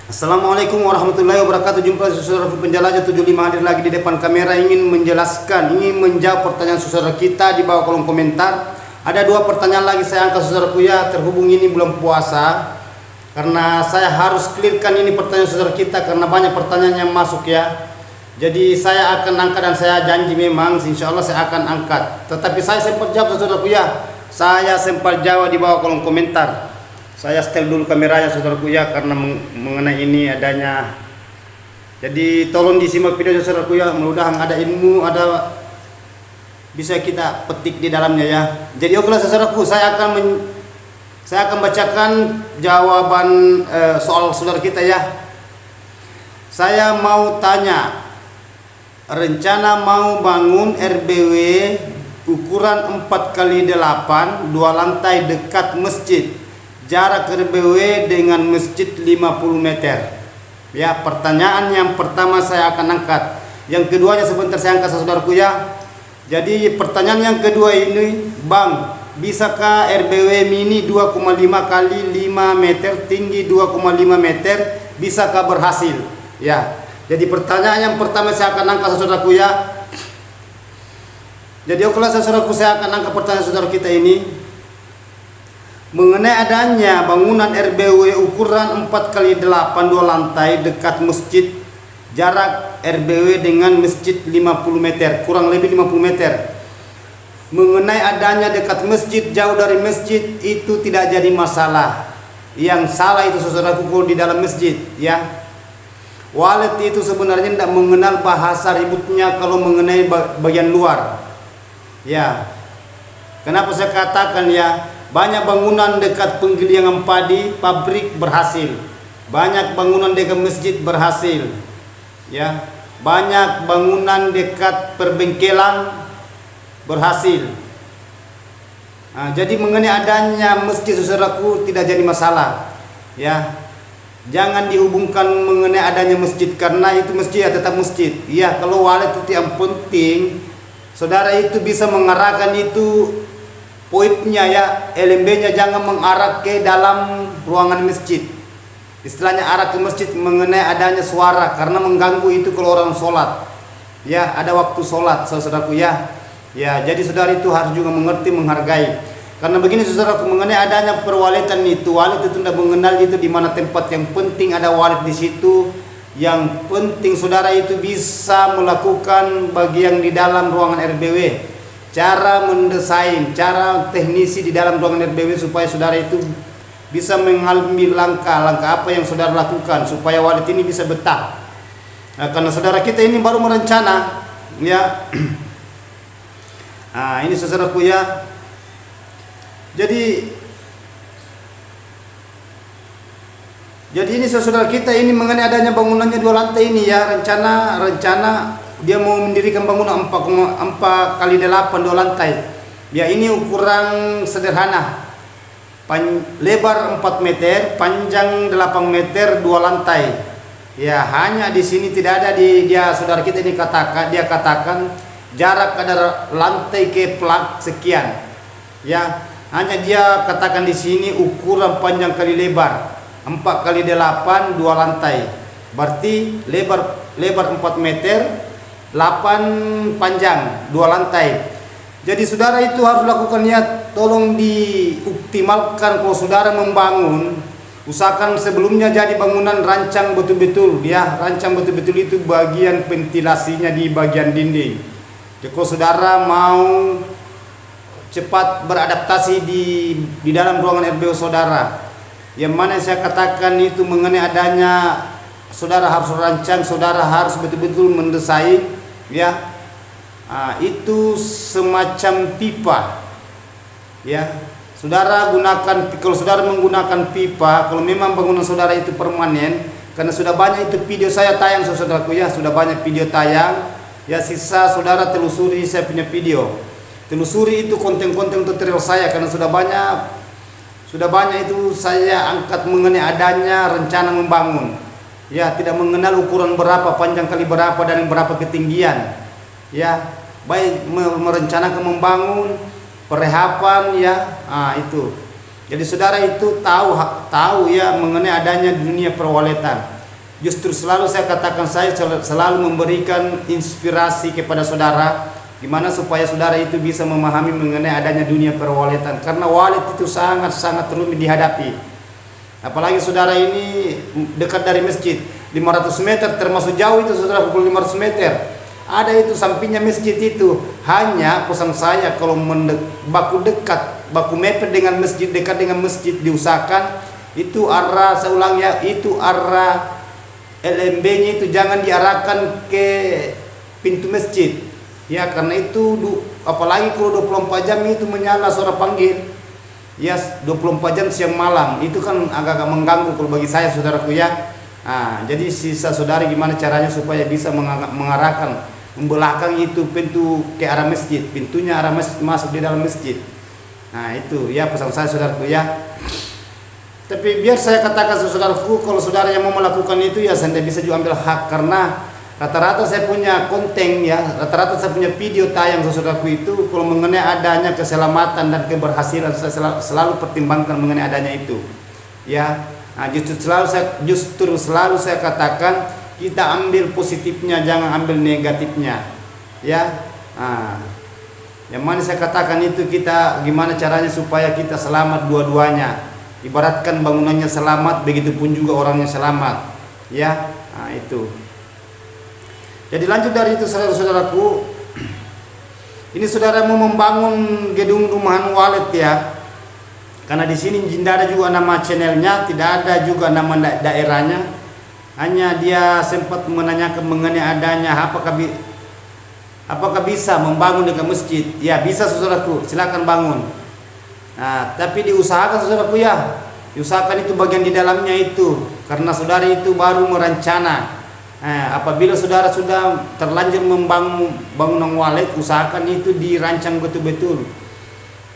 Assalamualaikum warahmatullahi wabarakatuh. Jumpa saudara penjelajah 75 hadir lagi di depan kamera, ingin menjelaskan, ingin menjawab pertanyaan saudara kita di bawah kolom komentar. Ada dua pertanyaan lagi saya angkat saudaraku ya, terhubung ini bulan puasa. Karena saya harus clearkan ini pertanyaan saudara kita karena banyak pertanyaan yang masuk ya. Jadi saya akan angkat dan saya janji memang insya Allah saya akan angkat. Tetapi saya sempat jawab saudaraku ya. Saya sempat jawab di bawah kolom komentar. Saya setel dulu kameranya saudaraku ya, karena mengenai ini adanya. Jadi tolong disimak videonya saudaraku ya, mudah-mudahan ada ilmu, ada bisa kita petik di dalamnya ya. Jadi okelah saudaraku, saya akan bacakan jawaban soal saudara kita ya. Saya mau tanya, rencana mau bangun RBW ukuran 4x8 2 lantai dekat masjid. Jarak RBW dengan masjid 50 meter. Ya, pertanyaan yang pertama saya akan angkat. Yang keduanya sebentar saya angkat saudaraku ya. Jadi pertanyaan yang kedua ini, Bang, bisakah RBW mini 2,5 kali 5 meter, tinggi 2,5 meter, bisakah berhasil? Ya. Jadi pertanyaan yang pertama saya akan angkat saudaraku ya. Jadi okelah saudaraku, saya akan angkat pertanyaan saudara kita ini. Mengenai adanya bangunan RBW ukuran 4x8 2 lantai dekat masjid, jarak RBW dengan masjid 50 meter, kurang lebih 50 meter. Mengenai adanya dekat masjid, jauh dari masjid, itu tidak jadi masalah. Yang salah itu saudaraku di dalam masjid ya. Walid itu sebenarnya tidak mengenal bahasa ributnya kalau mengenai bagian luar ya. Kenapa saya katakan ya, banyak bangunan dekat penggilingan padi, pabrik berhasil. Banyak bangunan dekat masjid berhasil. Ya, banyak bangunan dekat perbengkelan berhasil. Nah, jadi mengenai adanya masjid saudaraku tidak jadi masalah. Ya. Jangan dihubungkan mengenai adanya masjid karena itu masjid ya tetap masjid. Ya, kalau walid itu yang penting saudara itu bisa mengarahkan itu poinnya ya, LMB-nya jangan mengarah ke dalam ruangan masjid. Istilahnya arah ke masjid mengenai adanya suara karena mengganggu itu kalau orang sholat. Ya, ada waktu sholat saudaraku ya. Ya, jadi saudara itu harus juga mengerti, menghargai. Karena begini saudaraku, mengenai adanya perwalitan itu, walid itu tidak mengenal itu di mana tempat. Yang penting ada walid di situ. Yang penting saudara itu bisa melakukan bagian di dalam ruangan RBW. Cara mendesain, cara teknisi di dalam ruangan RBW supaya saudara itu bisa mengambil langkah-langkah apa yang saudara lakukan supaya walid ini bisa betah. Nah, karena saudara kita ini baru merencana ya. Nah, ini saudaraku ya. Jadi ini saudara kita ini mengenai adanya bangunannya 2 lantai ini ya, rencana dia mau mendirikan bangunan 4x8 2 lantai. Ya, ini ukuran sederhana. Lebar 4 meter, panjang 8 meter 2 lantai. Ya, hanya di sini tidak ada dia saudara kita ini dia katakan jarak ada lantai ke plat sekian. Ya, hanya dia katakan di sini ukuran panjang kali lebar 4x8 2 lantai. Berarti lebar 4 meter, 8 panjang 2 lantai. Jadi saudara itu harus lakukan ya, tolong dioptimalkan kalau saudara membangun. Usahakan sebelumnya jadi bangunan rancang betul-betul ya, rancang betul-betul itu bagian ventilasinya di bagian dinding. Jadi kalau saudara mau cepat beradaptasi di dalam ruangan RBW saudara, yang mana saya katakan itu mengenai adanya saudara harus rancang, saudara harus betul-betul mendesain ya. Itu semacam pipa ya. Saudara gunakan, kalau saudara menggunakan pipa, kalau memang bangunan saudara itu permanen, karena sudah banyak itu video saya tayang saudaraku ya, sudah banyak video tayang ya. Sisa saudara telusuri saya punya video, telusuri itu konten-konten tutorial saya karena sudah banyak itu saya angkat mengenai adanya rencana membangun ya, tidak mengenal ukuran berapa, panjang kali berapa dan berapa ketinggian ya, baik merencanakan membangun perehapan ya. Itu jadi saudara itu tahu ya mengenai adanya dunia perwalitan. Justru selalu saya katakan, saya selalu memberikan inspirasi kepada saudara gimana supaya saudara itu bisa memahami mengenai adanya dunia perwaletan, karena walet itu sangat-sangat rumit dihadapi. Apalagi saudara ini dekat dari masjid 500 meter, termasuk jauh itu saudara, pukul 500 meter ada itu sampingnya masjid itu. Hanya pesan saya, kalau baku mepet dengan masjid, dekat dengan masjid, diusahakan itu arah, saya ulang ya, itu arah LMB-nya itu jangan diarahkan ke pintu masjid ya, karena itu apalagi kalau 24 jam itu menyala suara panggil ya, 24 jam siang malam itu kan agak-agak mengganggu kalau bagi saya saudaraku ya. Jadi sisa saudari gimana caranya supaya bisa mengarahkan membelakang itu pintu ke arah masjid, pintunya arah masjid, masuk di dalam masjid. Itu ya pesan saya saudaraku ya. Tapi biar saya katakan saudaraku, kalau saudara yang mau melakukan itu ya saya bisa juga ambil hak, karena rata-rata saya punya konten ya, rata-rata saya punya video tayang saudaraku itu kalau mengenai adanya keselamatan dan keberhasilan, saya selalu pertimbangkan mengenai adanya itu ya. Justru selalu saya katakan kita ambil positifnya, jangan ambil negatifnya ya. Yang mana saya katakan itu kita gimana caranya supaya kita selamat dua-duanya. Ibaratkan bangunannya selamat, begitu pun juga orangnya selamat ya. Itu. Jadi lanjut dari itu saudara-saudaraku, ini saudara mau membangun gedung rumahan walet ya, karena di sini tidak ada juga nama channelnya, tidak ada juga nama daerahnya, hanya dia sempat menanyakan mengenai adanya apakah bisa membangun dekat masjid. Ya bisa saudaraku, silakan bangun. Tapi diusahakan saudaraku ya, diusahakan itu bagian di dalamnya itu, karena saudara itu baru merencana. Apabila saudara sudah terlanjur membangun bangunan walet, usahakan itu dirancang betul-betul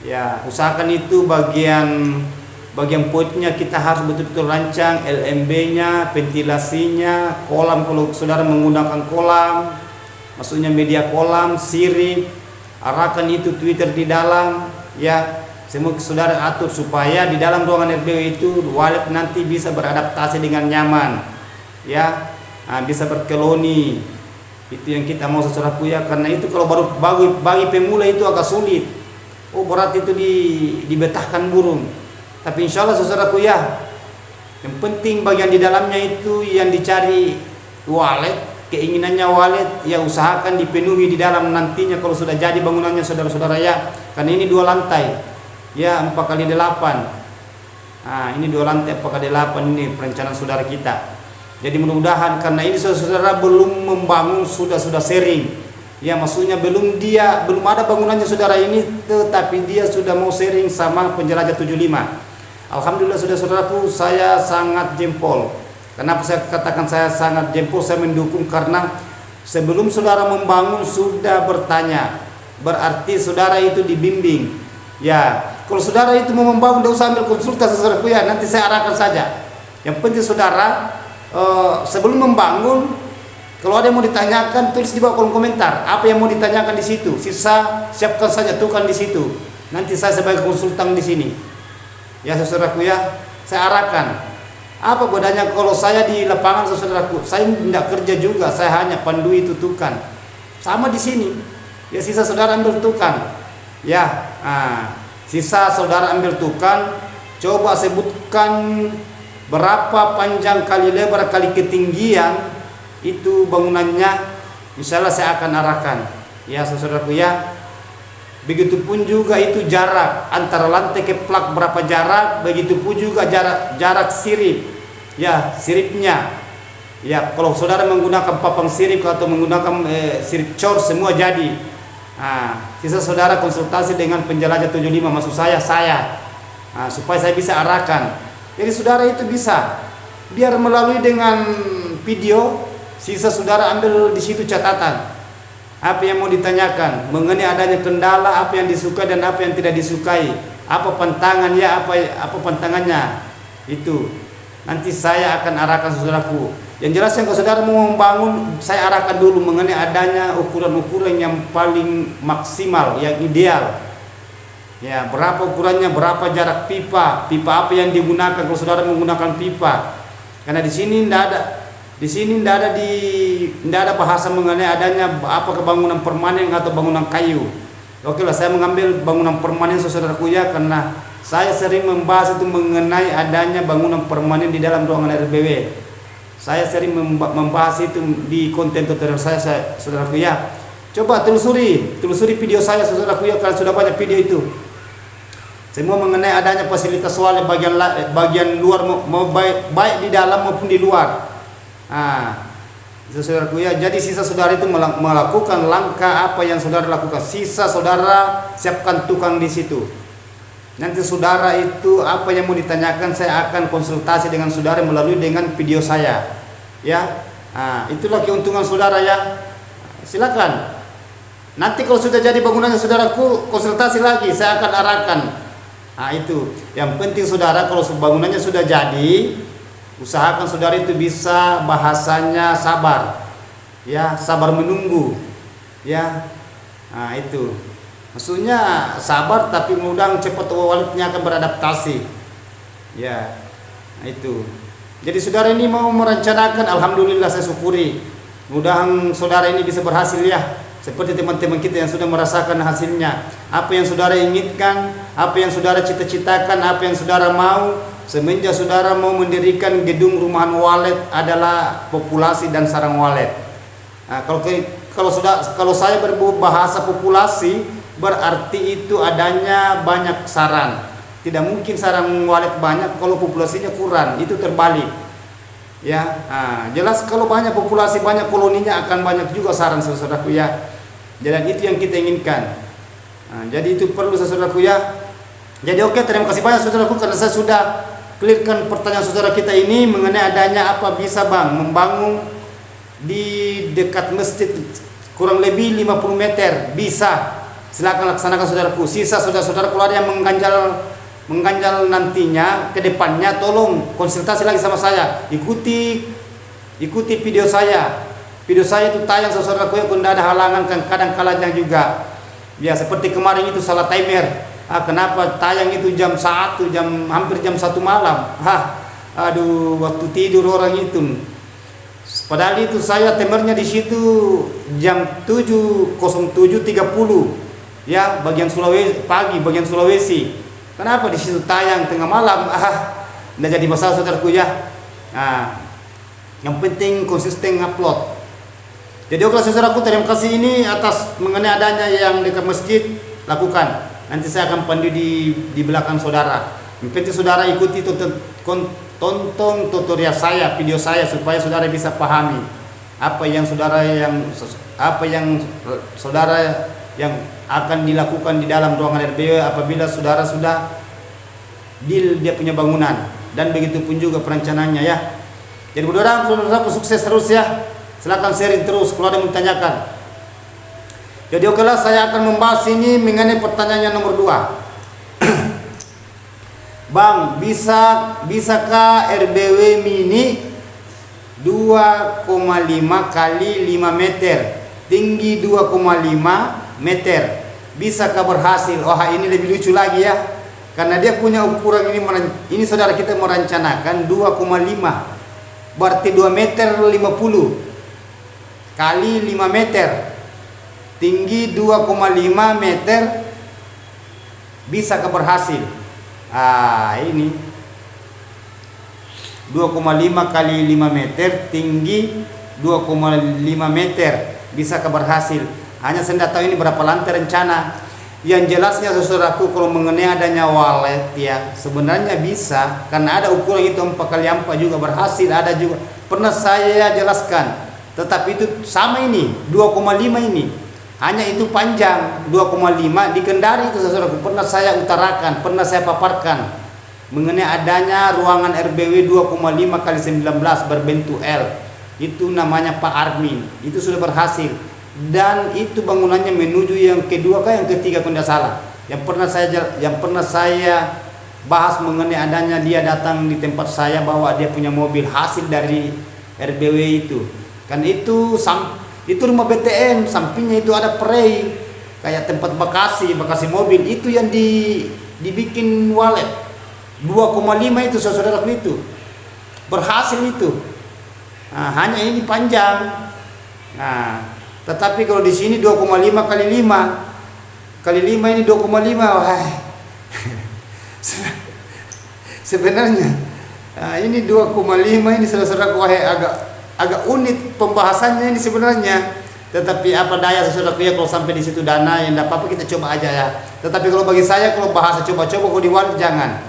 ya, usahakan itu bagian poinnya kita harus betul-betul rancang, LMB-nya, ventilasinya, kolam kalau saudara menggunakan kolam, maksudnya media kolam, sirip, arahkan itu Twitter di dalam ya. Semua saudara atur supaya di dalam ruangan RBW itu walet nanti bisa beradaptasi dengan nyaman ya, bisa berkeloni. Itu yang kita mau saudaraku ya, karena itu kalau baru bagi pemula itu agak sulit. Berarti itu dibetahkan burung. Tapi insya Allah saudaraku ya, yang penting bagian di dalamnya itu yang dicari walet, keinginannya walet ya, usahakan dipenuhi di dalam nantinya kalau sudah jadi bangunannya saudara-saudara ya. Karena ini 2 lantai ya, 4x8. Ini 2 lantai 4x8, ini perencanaan saudara kita. Jadi mudah-mudahan, karena ini saudara belum membangun, sudah sharing ya, maksudnya belum ada bangunannya saudara ini, tetapi dia sudah mau sharing sama penjelajah 75. Alhamdulillah saudara-saudaraku, saya sangat jempol. Kenapa saya katakan saya sangat jempol, saya mendukung, karena sebelum saudara membangun sudah bertanya, berarti saudara itu dibimbing ya. Kalau saudara itu mau membangun, tidak usah ambil konsultasi saudaraku ya, nanti saya arahkan saja. Yang penting saudara sebelum membangun, kalau ada yang mau ditanyakan, tulis di bawah kolom komentar apa yang mau ditanyakan di situ. Sisa siapkan saja, tukang di situ. Nanti saya sebagai konsultan di sini ya saudaraku ya, saya arahkan. Apa bedanya kalau saya di lapangan saudaraku? Saya tidak kerja juga, saya hanya pandu itu tukang. Sama di sini ya, sisa saudara ambil tukang ya. Sisa saudara ambil tukang, coba sebutkan berapa panjang kali lebar kali ketinggian itu bangunannya, insyaallah saya akan arahkan ya saudaraku ya. Begitupun juga itu jarak antara lantai ke plak berapa jarak, begitupun juga jarak sirip ya, siripnya ya. Kalau saudara menggunakan papang sirip atau menggunakan sirip cor, semua jadi. Sisa saudara konsultasi dengan penjelajah 75, maksud saya supaya saya bisa arahkan. Jadi saudara itu bisa biar melalui dengan video, sisa saudara ambil di situ catatan apa yang mau ditanyakan mengenai adanya kendala, apa yang disukai dan apa yang tidak disukai, apa pantangannya, apa pantangannya, itu nanti saya akan arahkan saudaraku. Yang jelas yang kalau saudara mau membangun, saya arahkan dulu mengenai adanya ukuran-ukuran yang paling maksimal, yang ideal ya. Berapa ukurannya, berapa jarak pipa apa yang digunakan kalau saudara menggunakan pipa, karena di sini tidak ada Di sini tidak ada bahasa mengenai adanya apa bangunan permanen atau bangunan kayu. Oke lah, saya mengambil bangunan permanen saudaraku ya, karena saya sering membahas itu mengenai adanya bangunan permanen di dalam ruangan RBW. Saya sering membahas itu di konten tutorial saya saudaraku ya. Coba telusuri video saya saudaraku ya, kalau sudah banyak video itu. Semua mengenai adanya fasilitas toilet bagian luar, mau baik di dalam maupun di luar. Saudaraku ya, jadi sisa saudara itu melakukan langkah apa yang saudara lakukan. Sisa saudara siapkan tukang di situ. Nanti saudara itu apa yang mau ditanyakan, saya akan konsultasi dengan saudara melalui dengan video saya. Ya, itulah keuntungan saudara ya. Silakan. Nanti kalau sudah jadi bangunannya saudaraku, konsultasi lagi, saya akan arahkan. Itu yang penting saudara, kalau bangunannya sudah jadi, usahakan saudara itu bisa bahasanya sabar, ya, sabar menunggu, ya. Itu maksudnya sabar tapi mudah cepat walidnya akan beradaptasi, ya. Itu jadi saudara ini mau merencanakan, alhamdulillah saya syukuri, mudah-mudahan saudara ini bisa berhasil ya, seperti teman-teman kita yang sudah merasakan hasilnya. Apa yang saudara inginkan, apa yang saudara cita-citakan, apa yang saudara mau. Semenjak saudara mau mendirikan gedung rumahan walet adalah populasi dan sarang walet. Kalau saya berbahasa populasi, berarti itu adanya banyak sarang. Tidak mungkin sarang walet banyak kalau populasinya kurang, itu terbalik. Ya, jelas kalau banyak populasi, banyak koloninya, akan banyak juga sarang saudaraku ya. Jadi itu yang kita inginkan. Jadi itu perlu saudaraku ya. Jadi oke, terima kasih banyak saudaraku, karena saya sudah clearkan pertanyaan saudara kita ini mengenai adanya apa bisa bang membangun di dekat masjid kurang lebih 50 meter. Bisa, silakan laksanakan saudaraku. Sisa saudara-saudara kalau ada yang mengganjal nantinya ke depannya, tolong konsultasi lagi sama saya. Ikuti video saya. Video saya itu tayang saudaraku ya, tidak ada halangan, kan kadang-kadang juga. Ya seperti kemarin itu salah timer. Kenapa tayang itu hampir jam 1 malam. Aduh, waktu tidur orang itu. Padahal itu saya timernya di situ jam 07.30 ya, bagian Sulawesi pagi, bagian Sulawesi. Kenapa di situ tayang tengah malam? Tidak jadi masalah saudaraku ya. Yang penting konsisten upload. Jadi oke saudaraku, terima kasih ini atas mengenai adanya yang dekat masjid, lakukan. Nanti saya akan pandu di belakang saudara. Yang penting saudara ikuti tonton tutorial saya, video saya, supaya saudara bisa pahami apa yang saudara yang akan dilakukan di dalam ruangan RBW apabila saudara sudah deal dia punya bangunan, dan begitu pun juga perencanaannya ya. Jadi mudah-mudahan saudara sukses terus ya. Silakan sharing terus kalau ada yang ditanyakan. Jadi okelah, saya akan membahas ini mengenai pertanyaan yang nomor 2. Bang, bisakah RBW mini 2,5 kali 5 meter, tinggi 2,5 meter, bisakah berhasil? Ini lebih lucu lagi ya, karena dia punya ukuran ini saudara kita merencanakan 2,5, berarti 2 meter 50 kali 5 meter, tinggi 2,5 meter, bisa berhasil. Ini 2,5 kali 5 meter, tinggi 2,5 meter, bisa berhasil. Hanya saya tidak tahu ini berapa lantai rencana. Yang jelasnya saudaraku, kalau mengenai adanya walet ya, sebenarnya bisa, karena ada ukuran itu 4 kali 4 juga berhasil. Ada juga pernah saya jelaskan, tetapi itu sama ini 2,5 ini, hanya itu panjang 2,5 di Kendari itu saudaraku, pernah saya utarakan, pernah saya paparkan mengenai adanya ruangan RBW 2,5 kali 19 berbentuk L. Itu namanya Pak Armin, itu sudah berhasil. Dan itu bangunannya menuju yang kedua yang ketiga kalau tidak salah. Yang pernah saya bahas mengenai adanya dia datang di tempat saya bawa dia punya mobil hasil dari RBW itu. Kan itu rumah BTN, sampingnya itu ada prei kayak tempat Bekasi mobil, itu yang dibikin walet 2,5 itu saudara itu berhasil itu. hanya ini panjang. Nah, tetapi kalau di sini 2,5 kali 5 kali 5 ini 2,5. Wah. Sebenarnya ini 2,5 ini saudara-saudaraku, agak unik pembahasannya ini sebenarnya. Tetapi apa daya saudaraku ya, kalau sampai di situ dana yang tidak apa-apa, kita coba aja ya. Tetapi kalau bagi saya, kalau bahasa coba-coba, kalau di walet jangan.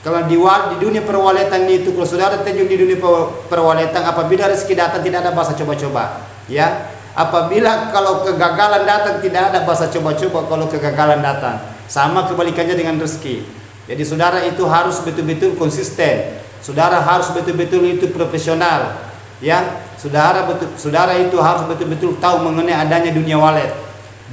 Kalau di dunia perwaletan itu, kalau saudara terjun di dunia perwaletan, apabila rezeki datang tidak ada bahasa coba-coba, ya. Apabila kalau kegagalan datang tidak ada bahasa coba-coba kalau kegagalan datang. Sama kebalikannya dengan rezeki. Jadi saudara itu harus betul-betul konsisten. Saudara harus betul-betul itu profesional, ya. Saudara itu harus betul-betul tahu mengenai adanya dunia walet.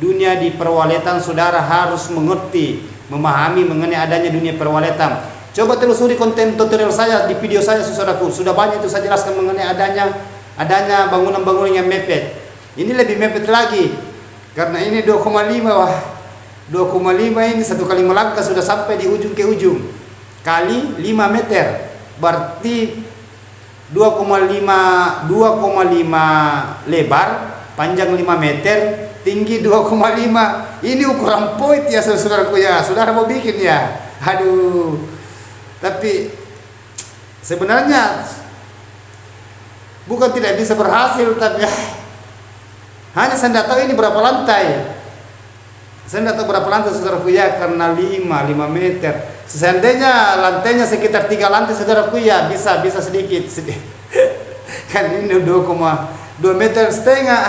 Dunia di perwaletan saudara harus mengerti, memahami mengenai adanya dunia perwaletan. Coba telusuri konten tutorial saya di video saya saudaraku. Sudah banyak itu saya jelaskan mengenai adanya bangunan-bangunan yang mepet. Ini lebih mepet lagi. Karena ini 2,5. Wah. 2,5 ini satu kali melangkah sudah sampai di ujung ke ujung. Kali 5 meter. Berarti 2,5 lebar, panjang 5 meter, tinggi 2,5. Ini ukuran poin ya saudaraku ya. Saudara mau bikin ya. Aduh. Tapi sebenarnya bukan tidak bisa berhasil, tapi hanya saya tidak tahu ini berapa lantai. Saya tidak tahu berapa lantai saudaraku ya, karena 5 meter. Seandainya lantainya sekitar 3 lantai saudaraku ya, bisa sedikit. Kan ini 2,2 meter setengah.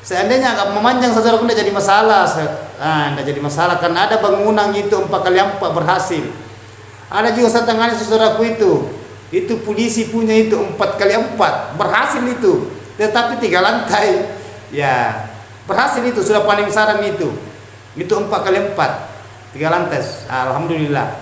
Seandainya agak memanjang saudaraku tidak jadi masalah. Tidak jadi masalah karena ada bangunan itu 4 kali 4 berhasil. Ada juga saya tangani saudaraku itu polisi punya itu 4 kali 4 berhasil itu, tetapi 3 lantai ya berhasil itu, sudah paling saran itu 4 kali 4 3 lantai. Alhamdulillah.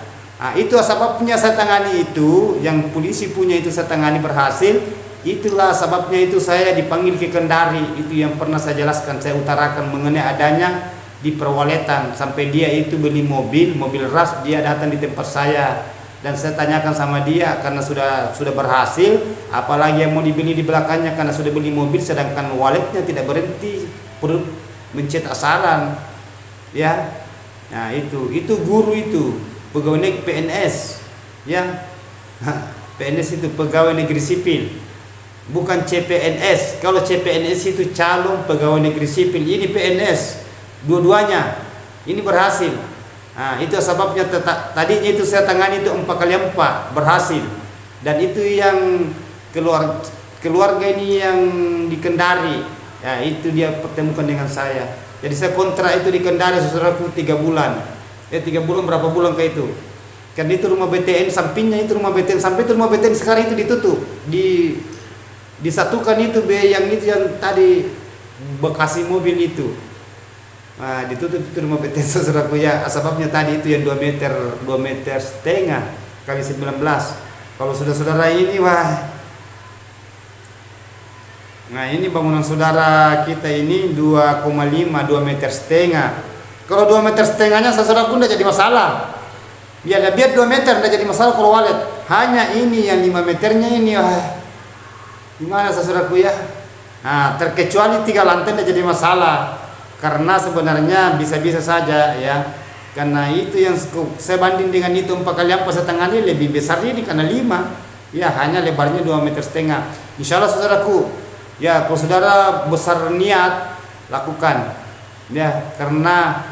Itu sebabnya saya tangani itu, yang polisi punya itu saya tangani berhasil. Itulah sebabnya itu saya dipanggil ke Kendari, itu yang pernah saya jelaskan, saya utarakan mengenai adanya di perwaletan. Sampai dia itu beli mobil ras, dia datang di tempat saya dan saya tanyakan sama dia, karena sudah berhasil, apalagi yang mau dibeli di belakangnya, karena sudah beli mobil sedangkan waletnya tidak berhenti, perlu mencetak saran ya. Nah itu guru itu pegawai negeri PNS ya. PNS itu pegawai negeri sipil, bukan CPNS. Kalau CPNS itu calon pegawai negeri sipil, ini PNS. Dua-duanya ini berhasil. Itu sebabnya tadinya itu saya tangani itu 4 kali 4 berhasil. Dan itu yang keluarga ini yang di Kendari ya, itu dia pertemukan dengan saya. Jadi saya kontrak itu di Kendari saudaraku 3 bulan. 3 bulan berapa bulan kayak itu. Kan itu rumah BTN, sampingnya itu rumah BTN, sampai itu rumah BTN sekarang itu ditutup. Disatukan itu yang tadi bekasi mobil itu. Ditutup itu rumah BTN saudaraku ya. Sebabnya tadi itu yang 2 meter setengah kali 19. Kalau saudara ini ini bangunan saudara kita ini 2,5 2 meter setengah. Kalau 2 meter setengahnya saudaraku tidak jadi masalah. Biar 2 meter tidak jadi masalah kalau walet. Hanya ini yang 5 meternya ini gimana saudaraku ya. Terkecuali 3 lantai tidak jadi masalah. Karena sebenarnya bisa-bisa saja ya. Karena itu yang saya banding dengan itu 4 kali 4 setengah ini lebih besar ini, karena 5 ya, hanya lebarnya 2 meter setengah. Insya Allah saudaraku ya, kalau saudara besar niat lakukan ya, karena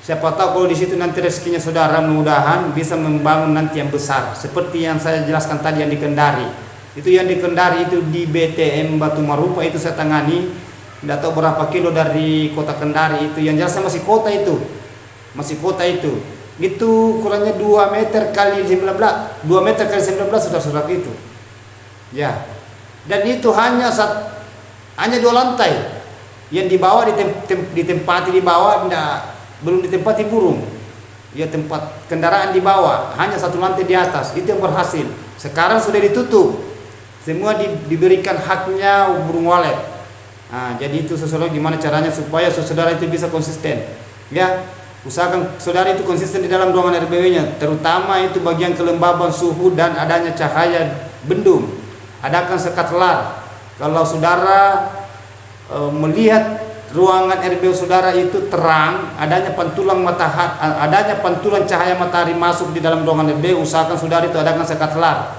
siapa tahu kalau di situ nanti rezekinya saudara mudah-mudahan bisa membangun nanti yang besar, seperti yang saya jelaskan tadi yang di Kendari. Itu yang di Kendari itu di BTM Batu Marupa itu saya tangani. Tidak tahu berapa kilo dari kota Kendari itu, yang jelasnya masih kota itu. Itu kurangnya 2 meter kali 19 saudara-saudara itu ya. Dan itu hanya 2 lantai. Yang di bawah ditempati di bawah, belum ditempati burung ya, tempat kendaraan di bawah, hanya 1 lantai di atas. Itu yang berhasil. Sekarang sudah ditutup, semua diberikan haknya burung walet. Jadi itu sesuatu gimana caranya supaya saudara itu bisa konsisten ya. Usahakan saudara itu konsisten di dalam ruangan RBW nya, terutama itu bagian kelembaban suhu dan adanya cahaya bendung. adakan sekat lar. Kalau saudara melihat ruangan RBU saudara itu terang, adanya pantulan cahaya matahari masuk di dalam ruangan RBU, usahakan saudara itu adakan sekat lar.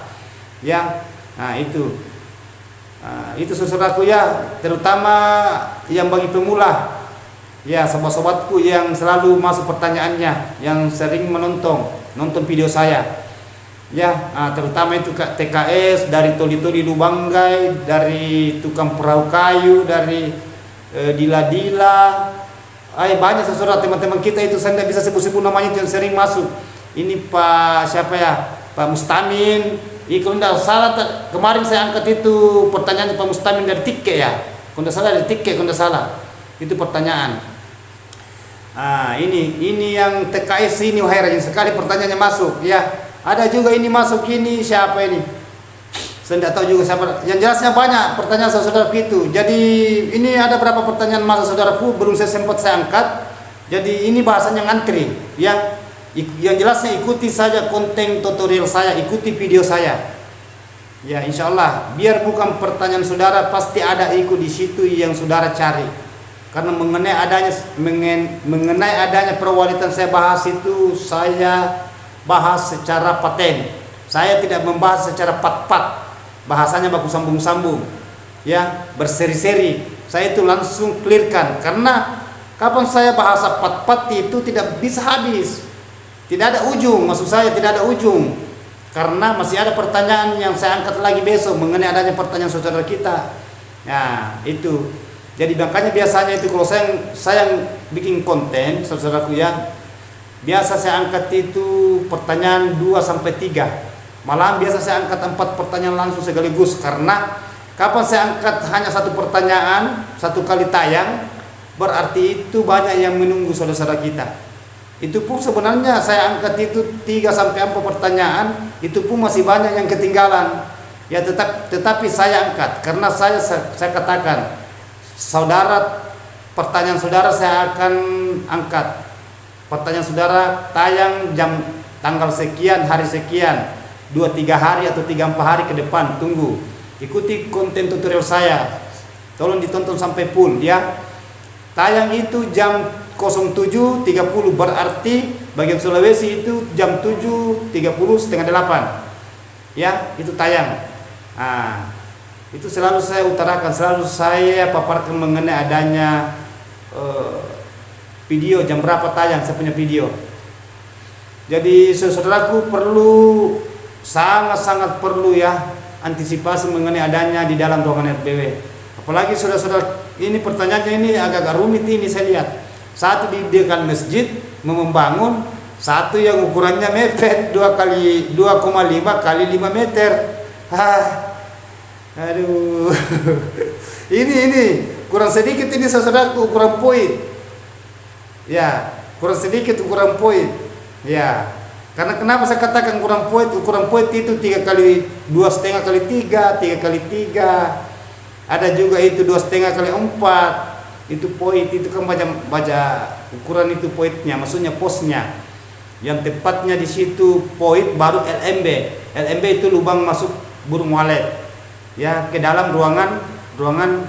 Ya, nah itu saudaraku ya, terutama yang bagi pemula. Ya, sobat-sobatku yang selalu masuk pertanyaannya, yang sering nonton video saya. Ya, terutama itu TKS, dari toli-toli Lubanggai, dari tukang perahu kayu, dari dila-dila. Banyak saudara, teman-teman kita itu, saya tidak bisa sebut-sebut namanya, itu yang sering masuk. Ini Pak siapa ya? Pak Mustamin. Kalau tidak salah, kemarin saya angkat itu pertanyaan Pak Mustamin dari Tike ya. Kalau tidak salah dari Tike, kalau tidak salah. Itu pertanyaan. Ini yang TKS ini, wahai rajin sekali pertanyaannya masuk. Ya, ada juga ini masuk ini, siapa ini? Saya tidak tahu juga siapa. Yang jelasnya banyak pertanyaan saudara itu. Jadi ini ada berapa pertanyaan masuk saudaraku, belum sempat saya angkat. Jadi ini bahasanya ngantri. Ya, yang jelasnya ikuti saja konten tutorial saya, ikuti video saya. Ya, insya Allah. Biar bukan pertanyaan saudara, pasti ada ikut di situ yang saudara cari. Karena mengenai adanya perwalitan saya bahas itu, saya bahas secara paten. Saya tidak membahas secara pat-pat. Bahasanya baku sambung-sambung. Ya, berseri-seri. Saya itu langsung clearkan, karena kapan saya bahasa pat-pat itu tidak bisa habis. Tidak ada ujung, maksud saya tidak ada ujung. Karena masih ada pertanyaan yang saya angkat lagi besok mengenai adanya pertanyaan saudara kita. Ya, itu. Jadi makanya biasanya itu kalau saya bikin konten saudaraku ya, biasa saya angkat itu pertanyaan 2 sampai 3. Malah biasa saya angkat 4 pertanyaan langsung sekaligus, karena kapan saya angkat hanya 1 pertanyaan 1 kali tayang, berarti itu banyak yang menunggu saudara-saudara kita. Itu pun sebenarnya saya angkat itu 3 sampai 4 pertanyaan, itu pun masih banyak yang ketinggalan. Ya, tetapi saya angkat karena saya katakan, saudara, pertanyaan saudara saya akan angkat. Pertanyaan saudara tayang tanggal sekian, hari sekian, 2-3 hari atau 3-4 hari ke depan. Tunggu, ikuti konten tutorial saya, tolong ditonton sampai full ya. Tayang itu jam 07.30, berarti bagian Sulawesi itu jam 7.30, setengah 8 ya, itu tayang. Itu selalu saya utarakan, selalu saya paparkan mengenai adanya video, jam berapa tayang saya punya video. Jadi saudaraku sangat perlu ya antisipasi mengenai adanya di dalam ruangan RBW. Apalagi saudara-saudara, ini pertanyaannya ini agak rumit ini saya lihat. Satu didirikan masjid, membangun, satu yang ukurannya mepet 2,5 kali 5 meter. Aduh, ini kurang sedikit ini saudaraku, ukuran poin. Ya, kurang sedikit ukuran poin. Ya, karena kenapa saya katakan kurang poin? Ukuran poin itu 3 kali 2,5 kali 3, 3 kali 3. Ada juga itu 2,5 kali 4. Itu poin, itu kan baca ukuran itu poinnya, maksudnya posnya. Yang tepatnya di situ poin baru LMB. LMB itu lubang masuk burung walet. Ya, ke dalam ruangannya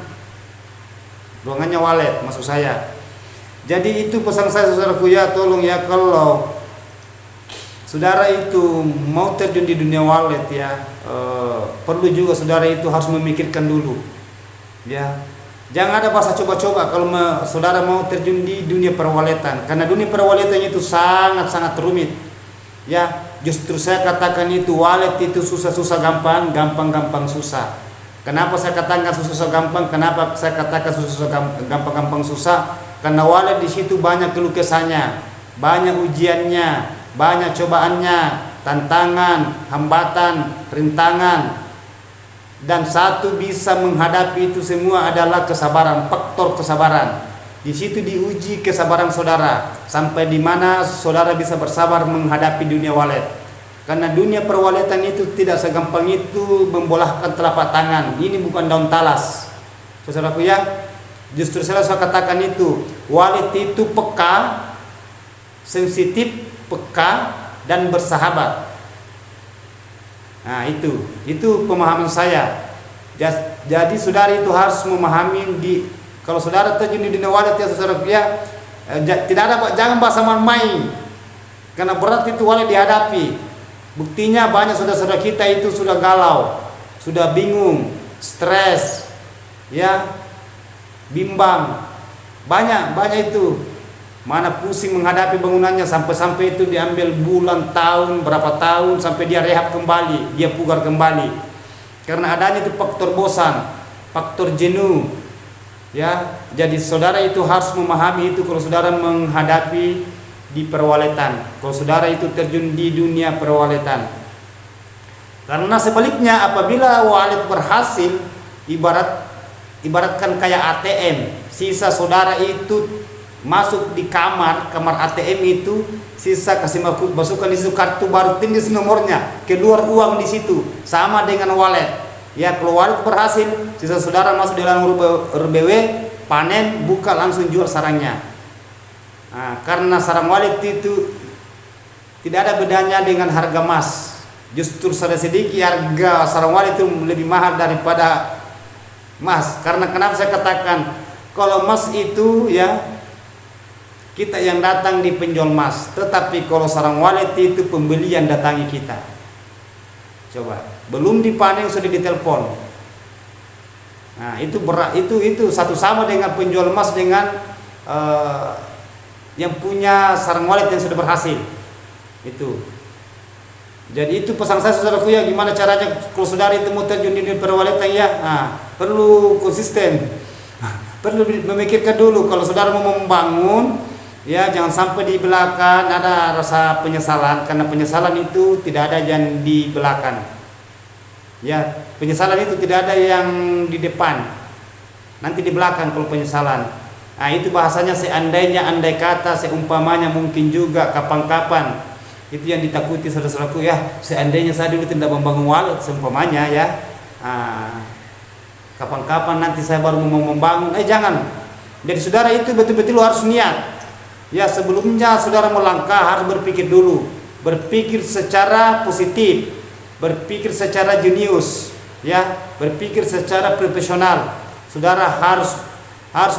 walet maksud saya. Jadi itu pesan saya saudaraku ya, tolong ya, kalau saudara itu mau terjun di dunia walet ya, perlu juga saudara itu harus memikirkan dulu ya. Jangan ada bahasa coba-coba kalau saudara mau terjun di dunia perwaletan, karena dunia perwaletan itu sangat-sangat rumit ya. Justru saya katakan itu walet itu susah-susah gampang, gampang-gampang susah. Kenapa saya katakan susah gampang? Kenapa saya katakan susah gampang-gampang susah? Karena walet di situ banyak keluh kesahnya, banyak ujiannya, banyak cobaannya, tantangan, hambatan, rintangan. Dan satu bisa menghadapi itu semua adalah kesabaran, faktor kesabaran. Di situ diuji kesabaran saudara, sampai di mana saudara bisa bersabar menghadapi dunia walet. Karena dunia perwaletan itu tidak segampang itu membolahkan telapak tangan. Ini bukan daun talas, saudaraku ya. Justru saya katakan itu, walet itu peka, sensitif, peka, dan bersahabat. Nah itu pemahaman saya. Jadi saudara itu harus memahami kalau saudara terjun di dunia walet ya saudara ya, tidak ada, jangan bahasa main-main, karena berat itu walet dihadapi. Buktinya banyak saudara-saudara kita itu sudah galau, sudah bingung, stres, ya, bimbang, banyak itu. Mana pusing menghadapi bangunannya, sampai itu diambil bulan, tahun, berapa tahun sampai dia rehab kembali, dia pugar kembali. Karena adanya itu faktor bosan, faktor jenuh. Ya, jadi saudara itu harus memahami itu kalau saudara menghadapi di perwaletan, kalau saudara itu terjun di dunia perwaletan. Karena sebaliknya apabila walet berhasil, ibaratkan kayak ATM, sisa saudara itu masuk di kamar ATM itu, sisa kasih masukkan di situ kartu baru, tindis nomornya, keluar uang di situ, sama dengan walet. Ya, kalau walet berhasil, sisa saudara masuk di dalam RBW, panen, buka langsung jual sarangnya. Nah, karena sarang walet itu tidak ada bedanya dengan harga emas. Justru sedikit harga sarang walet itu lebih mahal daripada emas. Karena kenapa saya katakan kalau emas itu ya kita yang datang di penjual emas, tetapi kalau sarang walet itu pembeli yang datangi kita. Coba, belum dipanen sudah ditelepon. Nah, itu berat, itu satu sama dengan penjual emas dengan yang punya sarang walet yang sudah berhasil. Itu. Jadi itu pesan saya saudaraku ya, gimana caranya kalau saudara itu mau terjun di perwaletan ya, perlu konsisten. Perlu memikirkan dulu kalau saudara mau membangun. Ya, jangan sampai di belakang ada rasa penyesalan, karena penyesalan itu tidak ada yang di belakang. Ya, penyesalan itu tidak ada yang di depan, nanti di belakang kalau penyesalan. Nah, itu bahasanya seandainya, andai kata, seumpamanya, mungkin juga, kapan-kapan. Itu yang ditakuti saudara-saudaraku ya. Seandainya saya dulu tidak membangun walet, seumpamanya ya. Kapan-kapan nanti saya baru mau membangun. Jangan. Jadi saudara itu betul-betul harus niat. Ya, sebelumnya saudara melangkah harus berpikir dulu, berpikir secara positif, berpikir secara jenius, ya, berpikir secara profesional. Saudara harus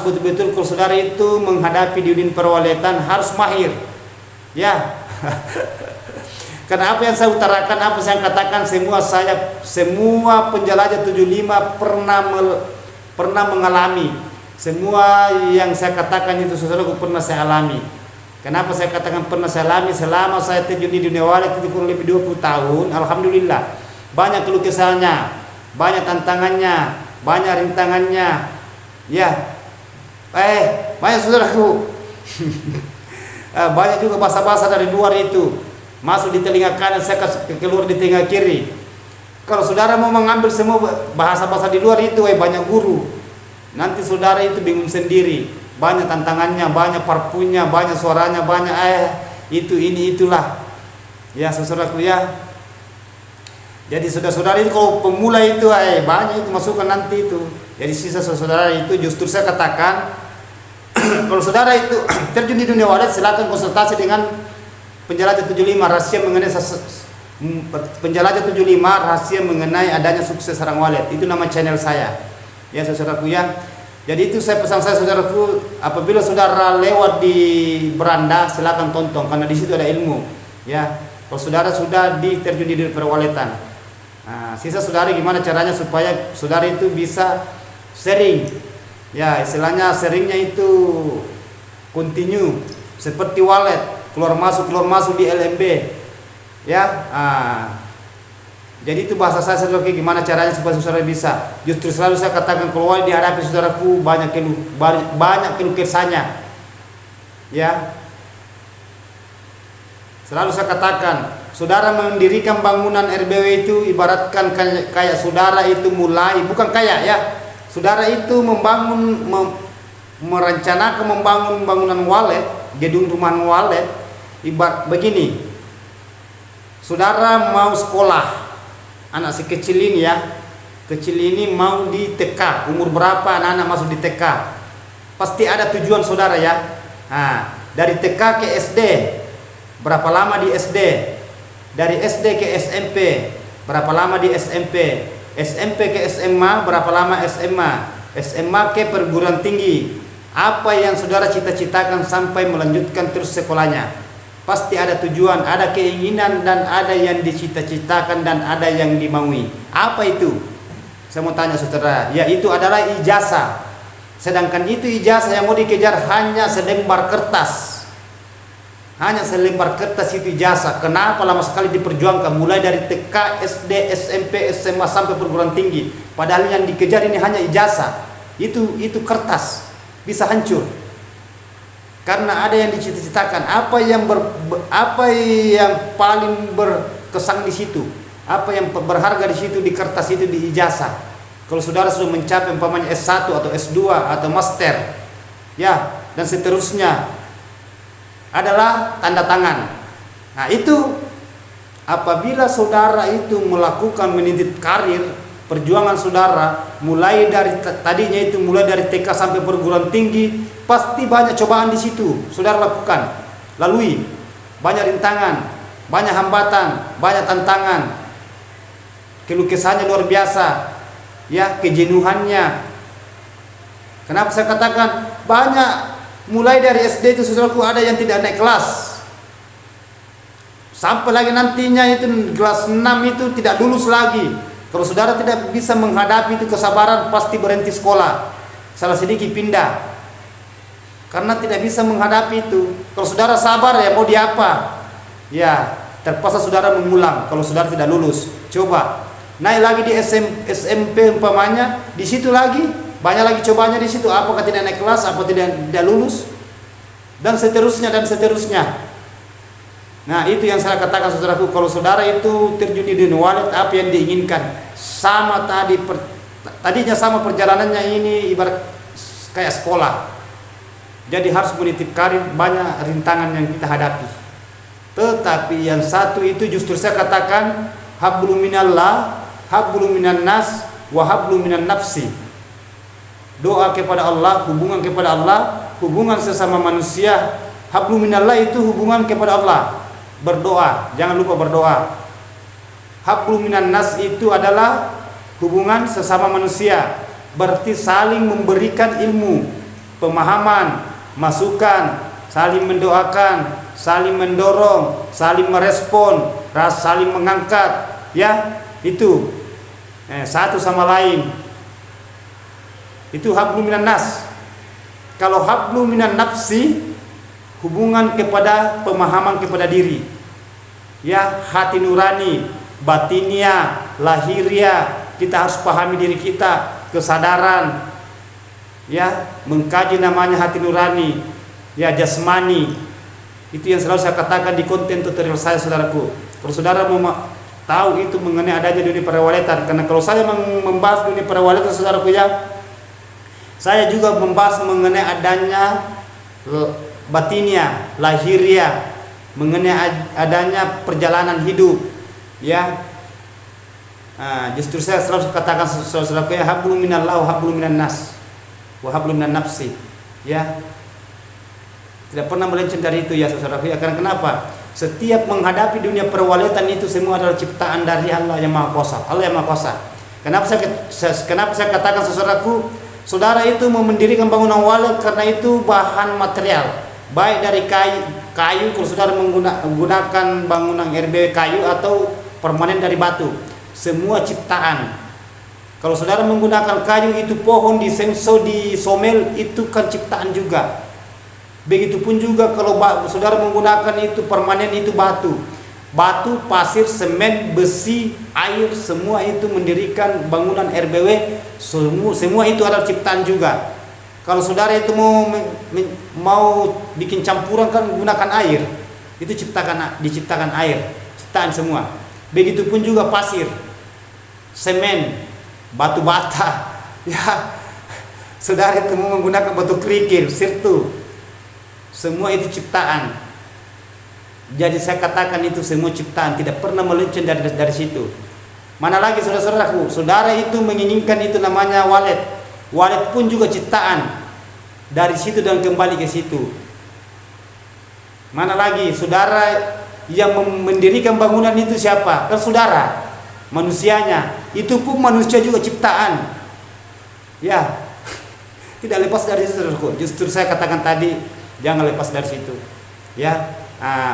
betul-betul kalau saudara itu menghadapi di dunia perwaletan harus mahir, ya. Karena apa yang saya utarakan, apa saya katakan, semua penjelajah 75 pernah mengalami. Semua yang saya katakan itu saudaraku pernah saya alami. Kenapa saya katakan pernah saya alami? Selama saya terjun di dunia walet itu kurang lebih 20 tahun, alhamdulillah. Banyak keluh kesahnya, banyak tantangannya, banyak rintangannya. Ya. Banyak saudaraku. Banyak juga bahasa-bahasa dari luar itu masuk di telinga kanan, saya keluar di telinga kiri. Kalau saudara mau mengambil semua bahasa-bahasa di luar itu, banyak guru. Nanti saudara itu bingung sendiri, banyak tantangannya, banyak parpunya, banyak suaranya, banyak itulah. Ya, saudaraku ya. Jadi saudara itu kalau pemula itu banyak itu masukan nanti itu. Jadi sisa saudara itu justru saya katakan kalau saudara itu terjun di dunia walet, silakan konsultasi dengan penjelajah 75 rahasia mengenai penjelajah 75 rahasia mengenai adanya sukses sarang walet. Itu nama channel saya. Ya, saudaraku ya. Jadi itu pesan saya saudaraku, apabila saudara lewat di beranda silakan tonton, karena di situ ada ilmu. Ya, kalau saudara sudah terjun di dunia perwaletan. Nah, sisa saudara gimana caranya supaya saudara itu bisa sharing. Ya, istilahnya sharingnya itu continue seperti walet, keluar masuk di LMB. Ya, jadi itu bahasa saya saudaraku, gimana caranya supaya saudara bisa. Justru selalu saya katakan kalau dihadapi saudaraku banyak keluh kesahnya. Ya. Selalu saya katakan, saudara mendirikan bangunan RBW itu ibaratkan kayak saudara itu mulai, bukan kayak ya. Saudara itu merencanakan membangun bangunan walet, gedung rumahan walet, ibarat begini. Saudara mau sekolah, anak si kecil ini ya, mau di TK, umur berapa anak-anak masuk di TK, pasti ada tujuan saudara ya. Dari TK ke SD, berapa lama di SD, dari SD ke SMP, berapa lama di SMP, SMP ke SMA, berapa lama SMA, SMA ke perguruan tinggi, apa yang saudara cita-citakan sampai melanjutkan terus sekolahnya. Pasti ada tujuan, ada keinginan, dan ada yang dicita-citakan dan ada yang dimaui. Apa itu? Saya mau tanya saudara, yaitu adalah ijazah. Sedangkan itu ijazah yang mau dikejar hanya selembar kertas. Hanya selembar kertas itu ijazah. Kenapa lama sekali diperjuangkan mulai dari TK, SD, SMP, SMA sampai perguruan tinggi. Padahal yang dikejar ini hanya ijazah. Itu kertas bisa hancur. Karena ada yang dicita-citakan, apa yang paling berkesan di situ, apa yang berharga di situ, di kertas itu, di ijazah. Kalau saudara sudah mencapai umpamanya S1 atau S2 atau master, ya, dan seterusnya, adalah tanda tangan. Nah, itu apabila saudara itu melakukan meniti karir perjuangan saudara, mulai dari tadinya itu mulai dari TK sampai perguruan tinggi, pasti banyak cobaan di situ saudara lakukan, lalui banyak rintangan, banyak hambatan, banyak tantangan, keluh kesahnya luar biasa, ya, kejenuhannya. Kenapa saya katakan banyak, mulai dari SD itu saudaraku ada yang tidak naik kelas, sampai lagi nantinya itu kelas 6 itu tidak lulus lagi. Kalau saudara tidak bisa menghadapi itu kesabaran, pasti berhenti sekolah, salah sedikit pindah, karena tidak bisa menghadapi itu. Kalau saudara sabar, ya mau diapa, ya terpaksa saudara mengulang. Kalau saudara tidak lulus, coba naik lagi di SMP umpamanya, di situ lagi banyak lagi cobanya di situ. Apakah tidak naik kelas, apa tidak lulus, dan seterusnya dan seterusnya. Nah, itu yang saya katakan saudaraku, kalau saudara itu terjun di dunia walet, apa yang diinginkan sama tadinya sama perjalanannya ini ibarat kayak sekolah. Jadi harus menitip karir, banyak rintangan yang kita hadapi. Tetapi yang satu itu justru saya katakan hablum minallah, hablum minan nas, wa hablum minan nafsi. Doa kepada Allah, hubungan kepada Allah, hubungan sesama manusia. Hablum minallah itu hubungan kepada Allah. Berdoa, jangan lupa berdoa. Hablum minan nas itu adalah hubungan sesama manusia, berarti saling memberikan ilmu, pemahaman, masukan, saling mendoakan, saling mendorong, saling merespon, saling mengangkat, ya, itu satu sama lain. Itu hablum minan nas. Kalau hablum minan nafsi, hubungan kepada pemahaman kepada diri, ya, hati nurani, batinia, lahiria. Kita harus pahami diri kita, kesadaran, ya, mengkaji namanya hati nurani, ya, jasmani. Itu yang selalu saya katakan di konten tutorial saya, saudaraku. Kalau saudara mau tahu itu mengenai adanya dunia perawaletan, karena kalau saya membahas dunia perawaletan, saudaraku, ya, saya juga membahas mengenai adanya batinia, lahiria, mengenai adanya perjalanan hidup, ya. Justru saya selalu katakan saudaraku, ya, hablum minallah wa hablum minan nas wa hablum minan nafsi, ya. Tidak pernah melenceng dari itu, ya, saudaraku, ya. Karena kenapa? Setiap menghadapi dunia perwaletan itu semua adalah ciptaan dari Allah yang Maha Kuasa. Allah yang Maha Kuasa. Kenapa saya katakan saudaraku, saudara itu mendirikan bangunan walet karena itu bahan material, baik dari kayu, kalau saudara menggunakan bangunan RBW kayu atau permanen dari batu, semua ciptaan. Kalau saudara menggunakan kayu itu pohon di senso, di somel, itu kan ciptaan juga. Begitupun juga kalau saudara menggunakan itu permanen, itu batu, pasir, semen, besi, air, semua itu mendirikan bangunan RBW, semua itu adalah ciptaan juga. Kalau saudara itu mau bikin campuran kan gunakan air, itu diciptakan air, ciptaan semua. Begitupun juga pasir, semen, batu bata, ya, saudara itu mau menggunakan batu kerikil, sirtu, semua itu ciptaan. Jadi saya katakan itu semua ciptaan, tidak pernah melenceng dari situ. Mana lagi saudara-saudaraku, saudara itu menginginkan itu namanya walet. Walet pun juga ciptaan, dari situ dan kembali ke situ. Mana lagi saudara yang mendirikan bangunan itu siapa? Kan saudara, manusianya. itu pun manusia juga ciptaan. Ya, tidak lepas dari situ, saudaraku. Justru saya katakan tadi, jangan lepas dari situ. Ya,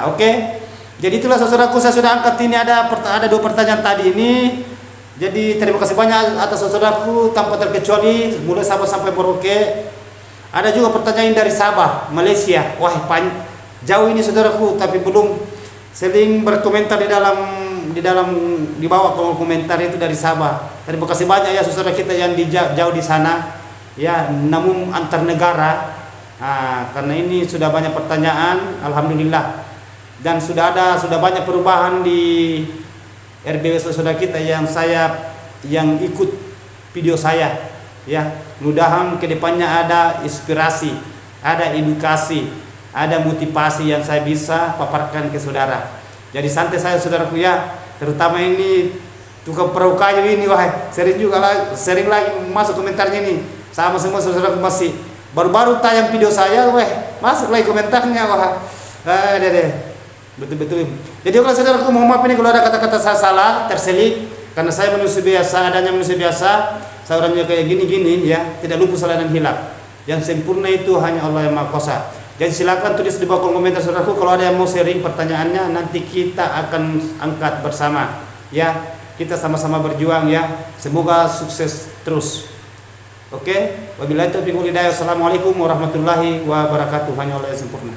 oke. Jadi itulah saudaraku, saya sudah angkat ini, ada 2 pertanyaan tadi ini. Jadi terima kasih banyak atas saudaraku tanpa terkecuali mulai Sabah sampai Merauke. Ada juga pertanyaan dari Sabah, Malaysia. Wah, jauh ini saudaraku, tapi belum sering berkomentar di bawah kolom komentar itu dari Sabah. Terima kasih banyak ya saudara kita yang jauh di sana. Ya, namun antar negara. Karena ini sudah banyak pertanyaan, alhamdulillah. Dan sudah banyak perubahan di RBW saudara kita yang ikut video saya. Ya, mudah-mudahan kedepannya ada inspirasi, ada edukasi, ada motivasi yang saya bisa paparkan ke saudara. Jadi santai saya saudaraku ya, terutama ini tukang perahu kayu ini, wah sering lagi masuk komentarnya ini. Sama semua saudaraku masih baru-baru tayang video saya, masuk lagi komentarnya, wah, betul-betul. Jadi kalau saudaraku, mohon maaf ini kalau ada kata-kata saya salah, terselip, karena saya manusia biasa, adanya manusia biasa, saya orangnya kayak gini-gini ya, tidak luput salah dan hilaf. Yang sempurna itu hanya Allah yang Maha Kuasa. Jadi silakan tulis di bawah kolom komentar saudaraku, kalau ada yang mau sharing pertanyaannya, nanti kita akan angkat bersama. Ya, kita sama-sama berjuang ya. Semoga sukses terus. Oke, wabillahi taufiq wal hidayah. Assalamualaikum warahmatullahi wabarakatuh. Hanya Allah yang sempurna.